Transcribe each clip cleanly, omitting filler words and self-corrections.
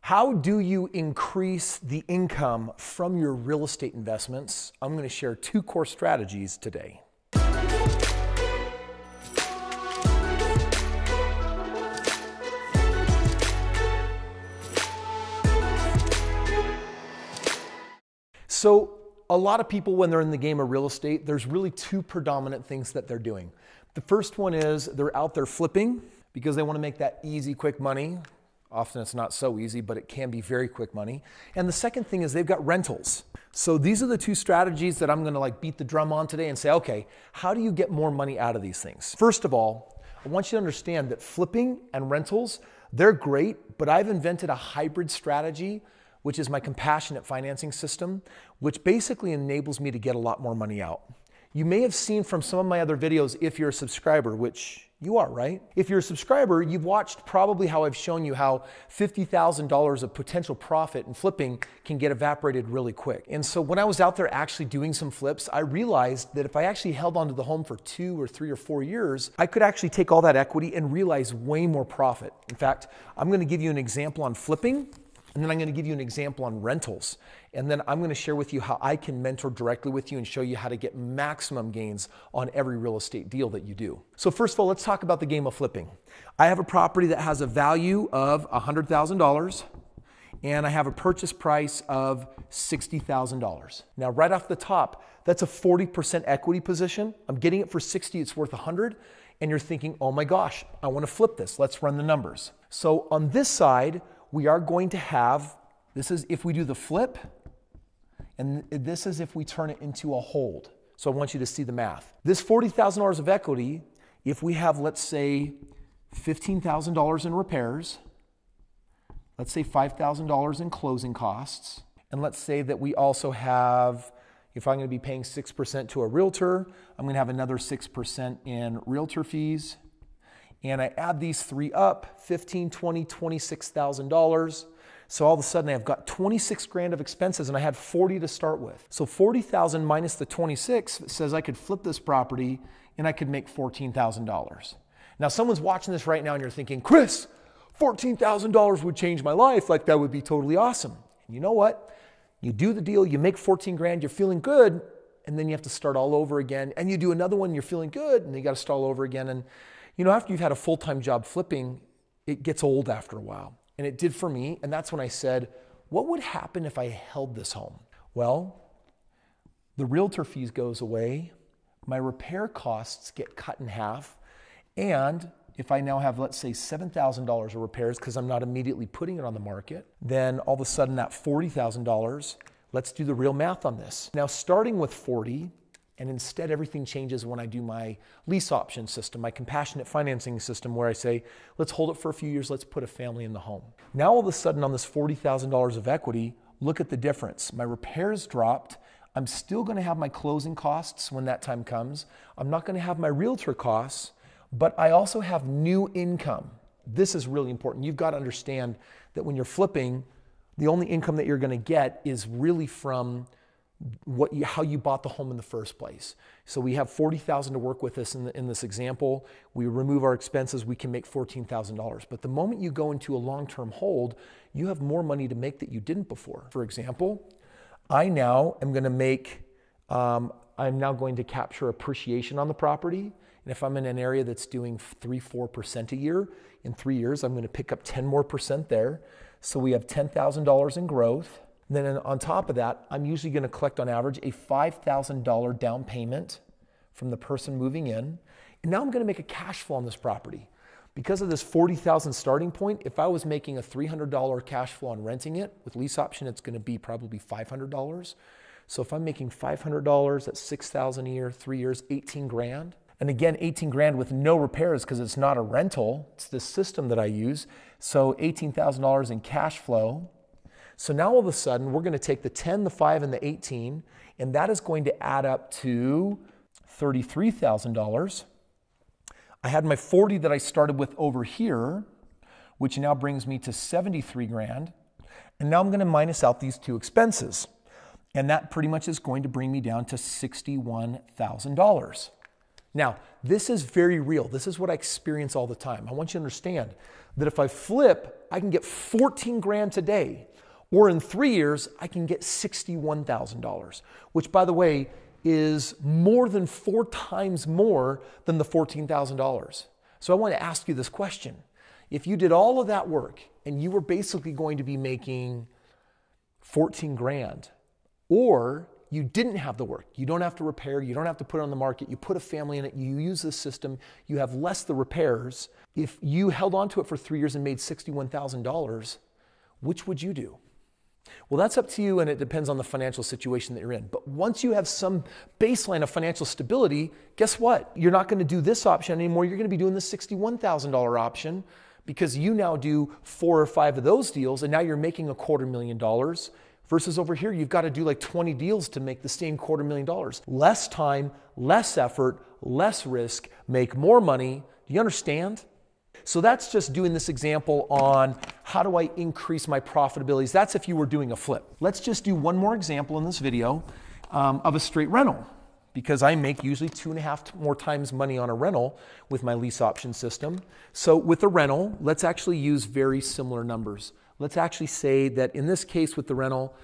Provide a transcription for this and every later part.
How do you increase the income from your real estate investments? I'm going to share 2 core strategies today. So a lot of people, when they're in the game of real estate, there's really 2 predominant things that they're doing. The first one is they're out there flipping because they want to make that easy, quick money. Often it's not so easy, but it can be very quick money. And the second thing is they've got rentals. So these are the 2 strategies that I'm going to beat the drum on today and say, okay, how do you get more money out of these things? First of all, I want you to understand that flipping and rentals, they're great, but I've invented a hybrid strategy, which is my compassionate financing system, which basically enables me to get a lot more money out. You may have seen from some of my other videos, if you're a subscriber, which you are, right? If you're a subscriber, you've watched probably how I've shown you how $50,000 of potential profit in flipping can get evaporated really quick. And so when I was out there actually doing some flips, I realized that if I actually held onto the home for 2 or 3 or 4 years, I could actually take all that equity and realize way more profit. In fact, I'm going to give you an example on flipping, and then I'm going to give you an example on rentals. And then I'm going to share with you how I can mentor directly with you and show you how to get maximum gains on every real estate deal that you do. So first of all, let's talk about the game of flipping. I have a property that has a value of $100,000 and I have a purchase price of $60,000. Now, right off the top, that's a 40% equity position. I'm getting it for 60, it's worth 100. And you're thinking, oh my gosh, I want to flip this. Let's run the numbers. So on this side, we are going to have, this is if we do the flip, and this is if we turn it into a hold. So I want you to see the math. This $40,000 of equity, if we have, let's say, $15,000 in repairs, let's say $5,000 in closing costs, and let's say that we also have, if I'm going to be paying 6% to a realtor, I'm going to have another 6% in realtor fees. And I add these 3 up, $15,000, $20,000, $26,000. So all of a sudden I've got 26 grand of expenses and I had 40 to start with. So 40,000 minus the 26 says I could flip this property and I could make $14,000. Now someone's watching this right now and you're thinking, Kris, $14,000 would change my life. Like that would be totally awesome. And you know what? You do the deal, you make 14 grand, you're feeling good, and then you have to start all over again. And you do another one, you're feeling good, and then you got to start all over again. And you know, after you've had a full-time job flipping, it gets old after a while. And it did for me. And that's when I said, what would happen if I held this home? Well, the realtor fees goes away. My repair costs get cut in half. And if I now have, let's say, $7,000 of repairs because I'm not immediately putting it on the market, then all of a sudden that $40,000, let's do the real math on this. Now, starting with 40, and instead everything changes when I do my lease option system, my compassionate financing system, where I say, let's hold it for a few years, let's put a family in the home. Now all of a sudden on this $40,000 of equity, look at the difference. My repairs dropped. I'm still going to have my closing costs when that time comes. I'm not going to have my realtor costs, but I also have new income. This is really important. You've got to understand that when you're flipping, the only income that you're going to get is really from how you bought the home in the first place. So we have $40,000 to work with us in this example. We remove our expenses, we can make $14,000. But the moment you go into a long-term hold, you have more money to make that you didn't before. For example, I now am going to make, I'm now going to capture appreciation on the property. And if I'm in an area that's doing 3-4% a year, in 3 years, I'm going to pick up 10 more percent there. So we have $10,000 in growth. And then on top of that, I'm usually going to collect on average a $5,000 down payment from the person moving in. And now I'm going to make a cash flow on this property. Because of this $40,000 starting point, if I was making a $300 cash flow on renting it, with lease option, it's going to be probably $500. So if I'm making $500, that's $6,000 a year, 3 years, 18 grand. And again, 18 grand with no repairs because it's not a rental. It's this system that I use. So $18,000 in cash flow. So now all of a sudden, we're going to take the 10, the 5, and the 18, and that is going to add up to $33,000. I had my 40 that I started with over here, which now brings me to 73 grand. And now I'm going to minus out these 2 expenses. And that pretty much is going to bring me down to $61,000. Now, this is very real. This is what I experience all the time. I want you to understand that if I flip, I can get 14 grand today, or in 3 years, I can get $61,000, which, by the way, is more than 4 times more than the $14,000. So I want to ask you this question. If you did all of that work and you were basically going to be making 14 grand, or you didn't have the work, you don't have to repair, you don't have to put it on the market, you put a family in it, you use this system, you have less the repairs. If you held on to it for 3 years and made $61,000, which would you do? Well, that's up to you, and it depends on the financial situation that you're in. But once you have some baseline of financial stability, guess what? You're not going to do this option anymore. You're going to be doing the $61,000 option, because you now do 4 or 5 of those deals, and now you're making $250,000. Versus over here, you've got to do like 20 deals to make the same $250,000. Less time, less effort, less risk, make more money. Do you understand? So that's just doing this example on how do I increase my profitabilities. That's if you were doing a flip. Let's just do one more example in this video of a straight rental, because I make usually 2.5 more times money on a rental with my lease option system. So with a rental, let's actually use very similar numbers. Let's actually say that in this case with the rental,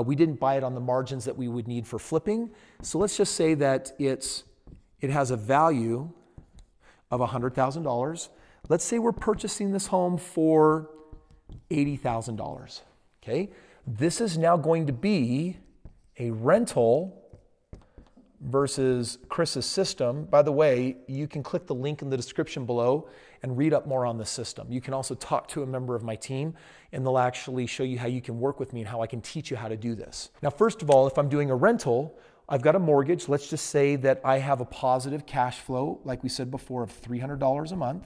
we didn't buy it on the margins that we would need for flipping. So let's just say that it has a value of $100,000. Let's say we're purchasing this home for $80,000. Okay, this is now going to be a rental versus Kris's system. By the way, you can click the link in the description below and read up more on the system. You can also talk to a member of my team, and they'll actually show you how you can work with me and how I can teach you how to do this. Now, first of all, if I'm doing a rental, I've got a mortgage. Let's just say that I have a positive cash flow, like we said before, of $300 a month.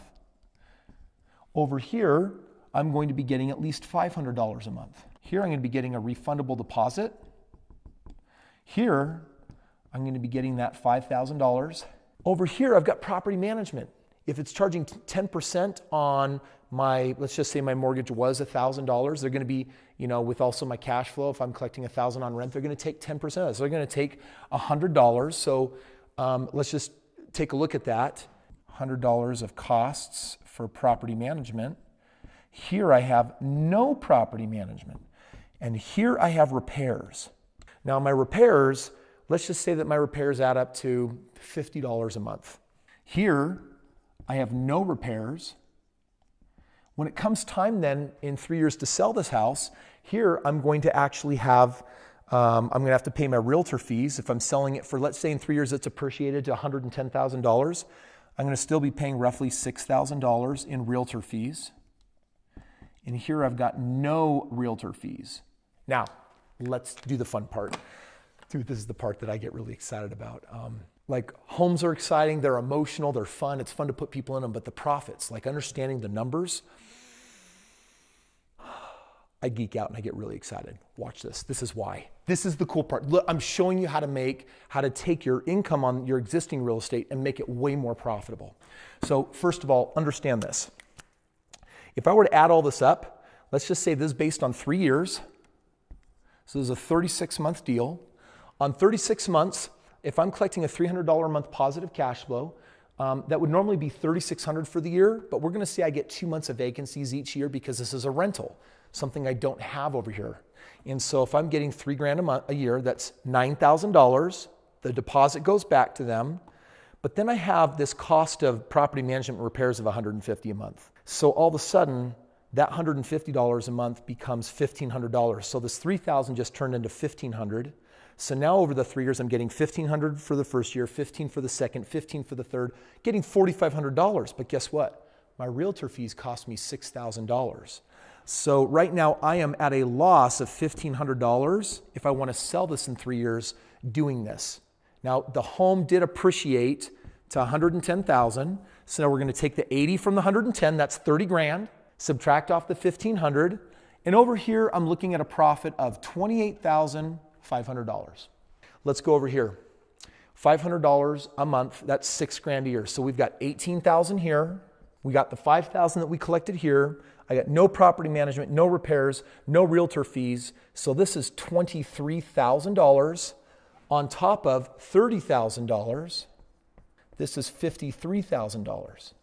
Over here, I'm going to be getting at least $500 a month. Here, I'm going to be getting a refundable deposit. Here, I'm going to be getting that $5,000. Over here, I've got property management. If it's charging 10% on my, let's just say my mortgage was $1,000, they're going to be, with also my cash flow, if I'm collecting $1,000 on rent, they're going to take 10%. So they're going to take $100. So let's just take a look at that. $100 of costs for property management. Here I have no property management. And here I have repairs. Now my repairs, let's just say that my repairs add up to $50 a month. Here, I have no repairs. When it comes time then in 3 years to sell this house, here I'm going to actually have, I'm going to have to pay my realtor fees. If I'm selling it for, let's say in 3 years it's appreciated to $110,000, I'm going to still be paying roughly $6,000 in realtor fees. And here I've got no realtor fees. Now, let's do the fun part. Dude, this is the part that I get really excited about. Like homes are exciting, they're emotional, they're fun. It's fun to put people in them, but the profits, like understanding the numbers, I geek out and I get really excited. Watch this. This is why. This is the cool part. Look, I'm showing you how to take your income on your existing real estate and make it way more profitable. So first of all, understand this. If I were to add all this up, let's just say this is based on 3 years. So this is a 36-month deal. On 36 months, if I'm collecting a $300 a month positive cash flow, that would normally be $3,600 for the year, but we're going to say I get 2 months of vacancies each year because this is a rental, something I don't have over here. And so if I'm getting $3,000 a year, that's $9,000. The deposit goes back to them, but then I have this cost of property management repairs of $150 a month. So all of a sudden, that $150 a month becomes $1,500. So this $3,000 just turned into $1,500. So now over the 3 years, I'm getting $1,500 for the first year, $1,500 for the second, $1,500 for the third, getting $4,500. But guess what? My realtor fees cost me $6,000. So right now I am at a loss of $1,500 if I want to sell this in 3 years doing this. Now the home did appreciate to $110,000. So now we're going to take the 80 from the 110, that's 30 grand, subtract off the 1,500. And over here, I'm looking at a profit of $28,500. Let's go over here. $500 a month, that's $6 grand a year. So we've got 18,000 here. We got the 5,000 that we collected here. I got no property management, no repairs, no realtor fees. So this is $23,000 on top of $30,000. This is $53,000.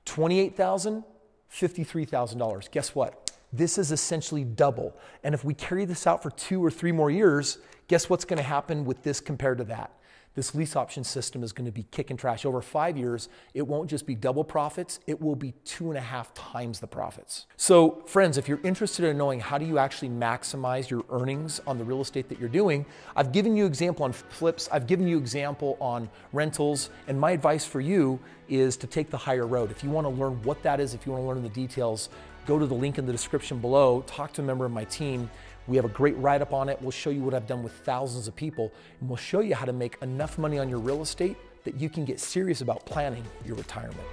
$28,000, $53,000. Guess what? This is essentially double. And if we carry this out for 2 or 3 more years, guess what's going to happen with this compared to that? This lease option system is going to be kicking trash. Over 5 years, it won't just be double profits, it will be 2.5 times the profits. So friends, if you're interested in knowing how do you actually maximize your earnings on the real estate that you're doing, I've given you example on flips, I've given you example on rentals, and my advice for you is to take the higher road. If you want to learn what that is, if you want to learn the details, go to the link in the description below, talk to a member of my team. We have a great write-up on it. We'll show you what I've done with thousands of people, and we'll show you how to make enough money on your real estate that you can get serious about planning your retirement.